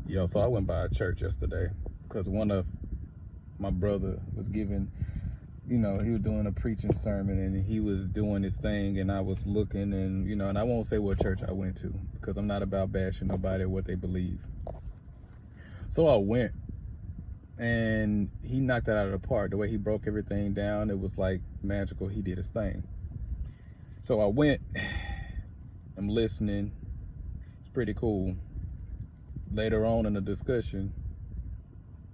Yo, so I went by a church yesterday because one of my brother was giving, he was doing a preaching sermon and he was doing his thing, and I was looking, and I won't say what church I went to because I'm not about bashing nobody or what they believe. So I went, and he knocked it out of the park. The way he broke everything down, it was like magical. He did his thing. So I went, I'm listening. It's pretty cool. Later on in the discussion,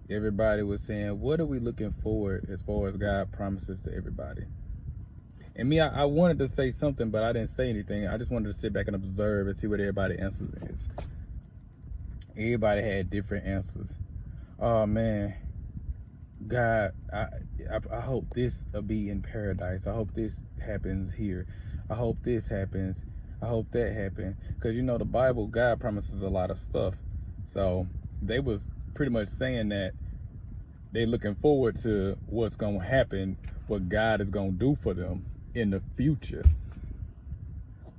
everybody was saying, what are we looking forward as far as God promises to everybody? And me, I wanted to say something, but I didn't say anything. I just wanted to sit back and observe and see what everybody's answers is. Everybody had different answers. Oh man, God, I hope this will be in paradise. I hope this happens here. I hope this happens. I hope that happens. Because the Bible, God promises a lot of stuff. So they was pretty much saying that they looking forward to what's going to happen, what God is going to do for them in the future.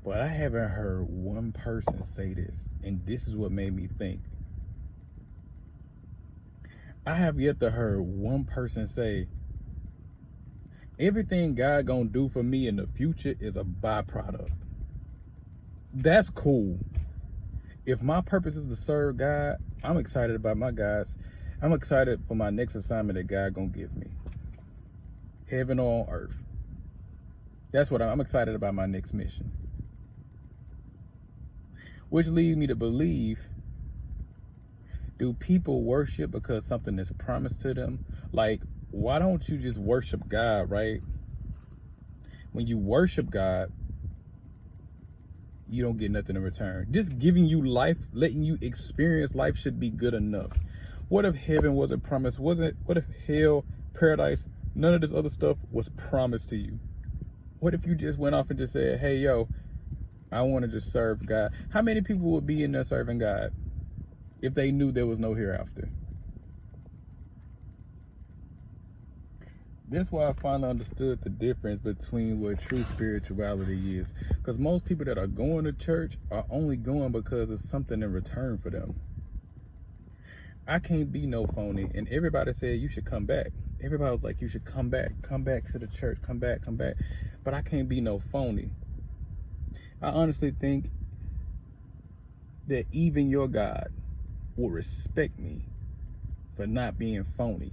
But I haven't heard one person say this, and this is what made me think. I have yet to hear one person say, everything God gonna do for me in the future is a byproduct. That's cool. If my purpose is to serve God, I'm excited about my guys. I'm excited for my next assignment that God gonna give me. Heaven on earth. That's what I'm excited about, my next mission. Which leads me to believe, do people worship because something is promised to them? Like, why don't you just worship God, right? When you worship God, you don't get nothing in return. Just giving you life, letting you experience life should be good enough. What if heaven wasn't promised? What if hell, paradise, none of this other stuff was promised to you? What if you just went off and just said, hey, yo, I want to just serve God? How many people would be in there serving God if they knew there was no hereafter? That's why I finally understood the difference between what true spirituality is. Because most people that are going to church are only going because of something in return for them. I can't be no phony. And everybody said you should come back. Everybody was like, you should come back to the church, come back. But I can't be no phony. I honestly think that even your God will respect me for not being phony.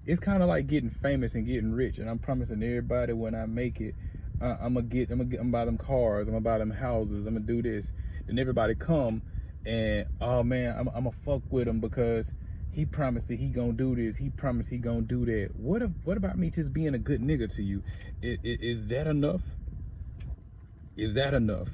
It's kind of like getting famous and getting rich, and I'm promising everybody when I make it, I'm gonna buy them cars, I'm gonna buy them houses, I'm gonna do this. Then everybody come, and oh man, I'm gonna fuck with him because he promised that he gonna do this, he promised he gonna do that. What about me just being a good nigga to you? Is that enough? Is that enough?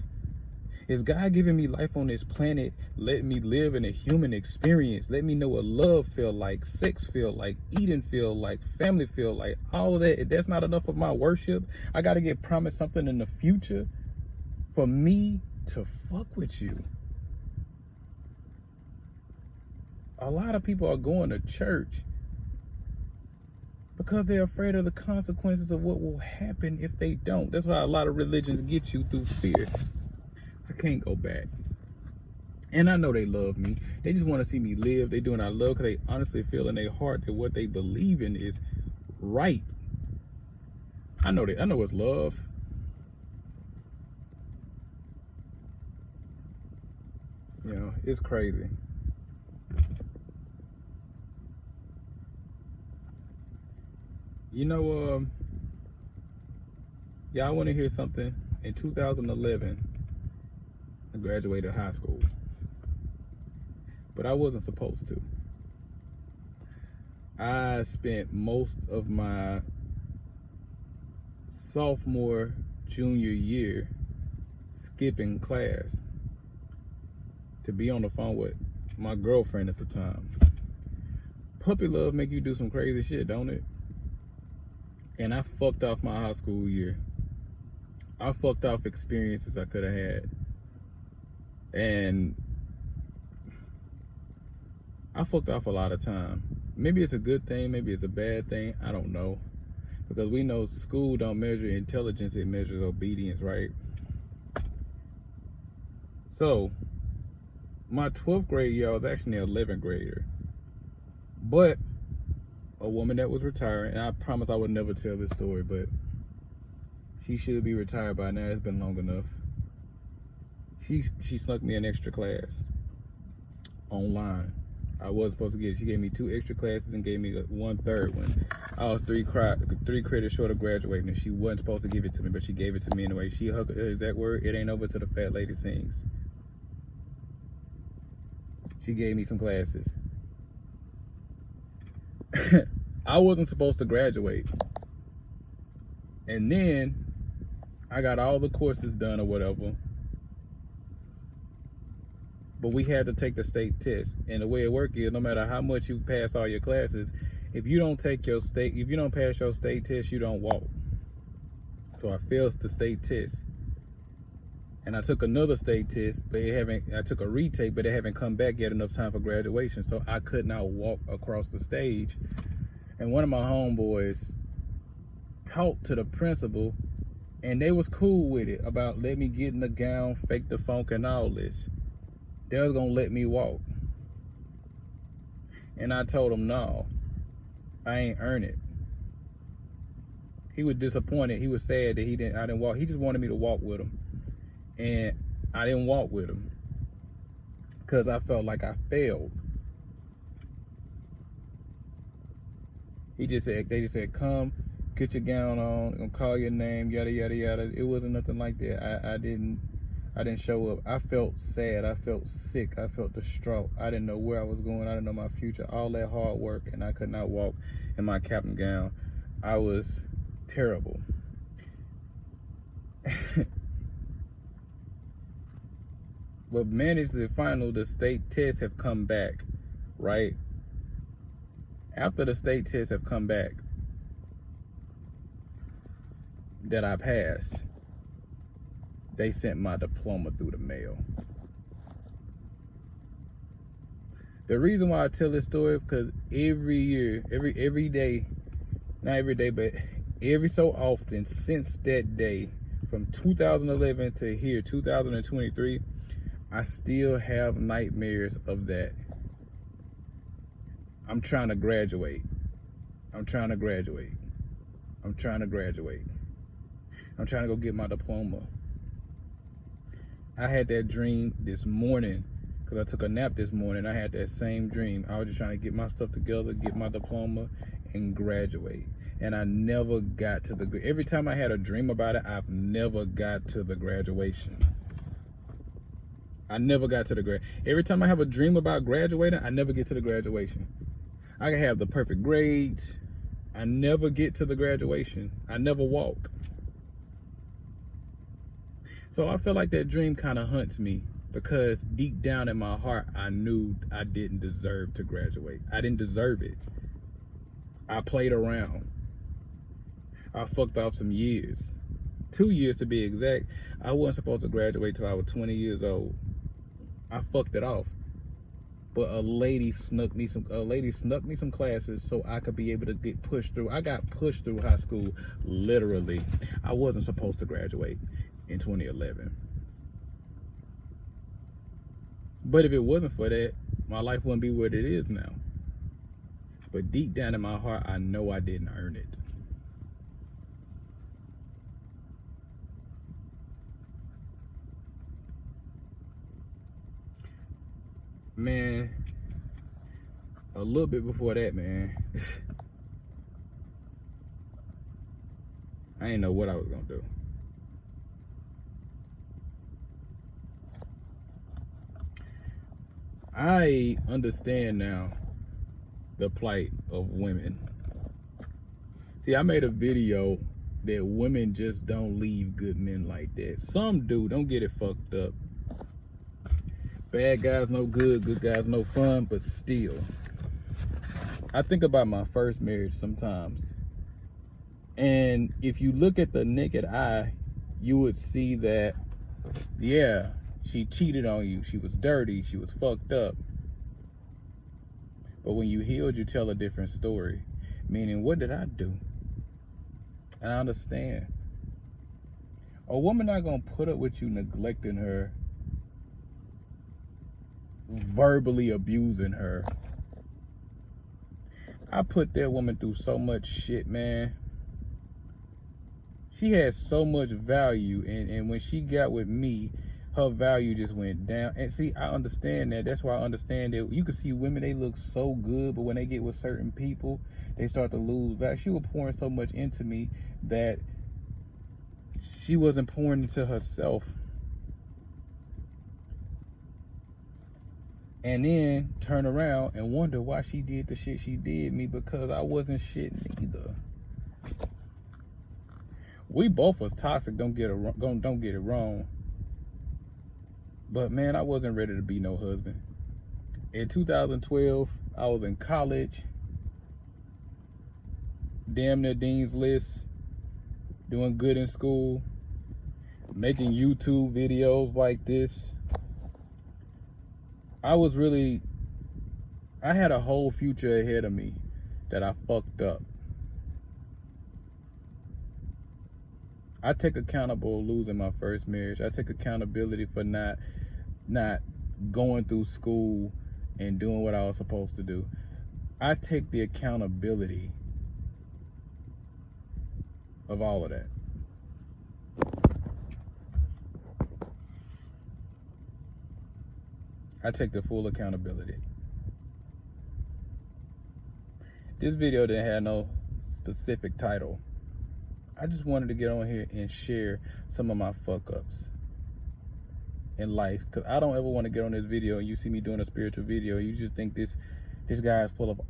Is God giving me life on this planet, letting me live in a human experience, let me know what love feel like, sex feel like, eating feel like, family feel like, all of that? If that's not enough of my worship, I got to get promised something in the future for me to fuck with you. A lot of people are going to church because they're afraid of the consequences of what will happen if they don't. That's why a lot of religions get you through fear. I can't go back. And I know they love me. They just want to see me live. They doing I love because they honestly feel in their heart that what they believe in is right. I know it's love. It's crazy. I want to hear something. In 2011, I graduated high school, but I wasn't supposed to. I spent most of my sophomore, junior year skipping class to be on the phone with my girlfriend at the time. Puppy love make you do some crazy shit, don't it? And I fucked off my high school year. I fucked off experiences I could have had. And I fucked off a lot of time. Maybe it's a good thing, maybe it's a bad thing, I don't know. Because we know school don't measure intelligence, it measures obedience, right? So, My 12th grade year, I was actually an 11th grader. But a woman that was retiring, and I promise I would never tell this story, but she should be retired by now. It's been long enough. She snuck me an extra class online. I was supposed to get it. She gave me 2 extra classes and gave me 1/3 one. I was 3 credits short of graduating, and she wasn't supposed to give it to me, but she gave it to me anyway. Her exact word, "It ain't over till the fat lady sings." She gave me some classes. I wasn't supposed to graduate. And then I got all the courses done or whatever. But we had to take the state test. And the way it works is no matter how much you pass all your classes, if you don't pass your state test, you don't walk. So I failed the state test. And I took another state test, but I took a retake, but it haven't come back yet enough time for graduation. So I could not walk across the stage. And one of my homeboys talked to the principal, and they was cool with it about let me get in the gown, fake the funk, and all this. They was gonna let me walk. And I told him no, I ain't earn it. He was disappointed. He was sad that I didn't walk. He just wanted me to walk with him. And I didn't walk with him because I felt like I failed. They just said, come, get your gown on, gonna call your name, yada yada yada. It wasn't nothing like that. I didn't show up. I felt sad. I felt sick. I felt distraught. I didn't know where I was going. I didn't know my future. All that hard work, and I could not walk in my cap and gown. I was terrible. But managed to the state tests have come back, right? After the state tests have come back that I passed, they sent my diploma through the mail. The reason why I tell this story is because every year, every day, not every day, but every so often since that day, from 2011 to here, 2023, I still have nightmares of that. I'm trying to graduate. I'm trying to graduate. I'm trying to graduate. I'm trying to go get my diploma. I had that dream this morning because I took a nap this morning. I had that same dream. I was just trying to get my stuff together, get my diploma, and graduate. And I never got to every time I had a dream about it, I've never got to the graduation. I never got to the every time I have a dream about graduating, I never get to the graduation. I can have the perfect grades. I never get to the graduation. I never walk. So I feel like that dream kind of hunts me because deep down in my heart, I knew I didn't deserve to graduate. I didn't deserve it. I played around. I fucked off some years. 2 years to be exact. I wasn't supposed to graduate till I was 20 years old. I fucked it off. But a lady snuck me some classes so I could be able to get pushed through. I got pushed through high school, literally. I wasn't supposed to graduate in 2011. But if it wasn't for that, my life wouldn't be what it is now. But deep down in my heart, I know I didn't earn it. Man, a little bit before that, man, I didn't know what I was gonna do. I understand now the plight of women. See, I made a video that women just don't leave good men like that. Some do, don't get it fucked up. Bad guys no good, good guys no fun, but still. I think about my first marriage sometimes. And if you look at the naked eye, you would see that, yeah, she cheated on you. She was dirty. She was fucked up. But when you healed, you tell a different story. Meaning, what did I do? And I understand. A woman not gonna put up with you neglecting her verbally abusing her. I put that woman through so much shit, man. She had so much value, and when she got with me, her value just went down. And see, I understand that. That's why I understand that you can see women, they look so good, but when they get with certain people, they start to lose value. She was pouring so much into me that she wasn't pouring into herself. And then turn around and wonder why she did the shit she did me, because I wasn't shit neither. We both was toxic, don't get it wrong. But man, I wasn't ready to be no husband. In 2012, I was in college, damn near Dean's List, doing good in school, making YouTube videos like this. I had a whole future ahead of me that I fucked up. I take accountable losing my first marriage. I take accountability for not going through school and doing what I was supposed to do. I take the accountability of all of that. I take the full accountability. This video didn't have no specific title. I just wanted to get on here and share some of my fuck ups in life, because I don't ever want to get on this video and you see me doing a spiritual video, you just think this guy is full of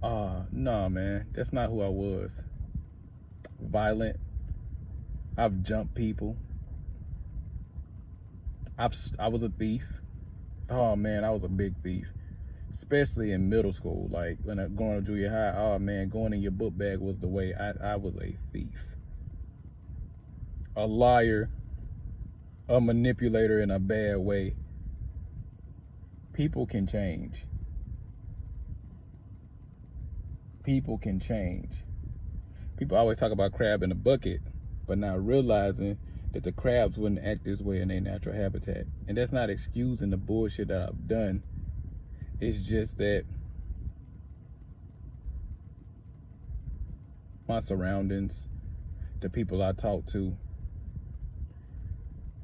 nah, man, that's not who I was. Violent. I've jumped people. I was a thief. Oh man, I was a big thief, especially in middle school. Like when I going to junior high, oh man, going in your book bag was the way. I was a thief, a liar, a manipulator in a bad way. People can change. People can change. People always talk about crab in a bucket, but not realizing that the crabs wouldn't act this way in their natural habitat. And that's not excusing the bullshit that I've done. It's just that my surroundings, the people I talk to,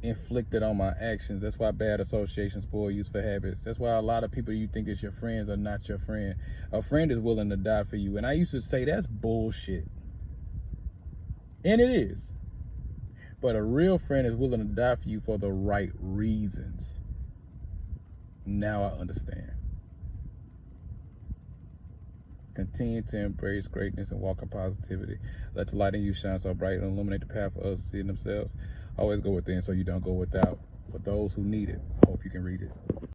inflicted on my actions. That's why bad associations spoil useful habits. That's why a lot of people you think is your friends are not your friend. A friend is willing to die for you. And I used to say that's bullshit. And it is. But a real friend is willing to die for you for the right reasons. Now I understand. Continue to embrace greatness and walk in positivity. Let the light in you shine so bright and illuminate the path for others to see themselves. Always go within so you don't go without. For those who need it, I hope you can read it.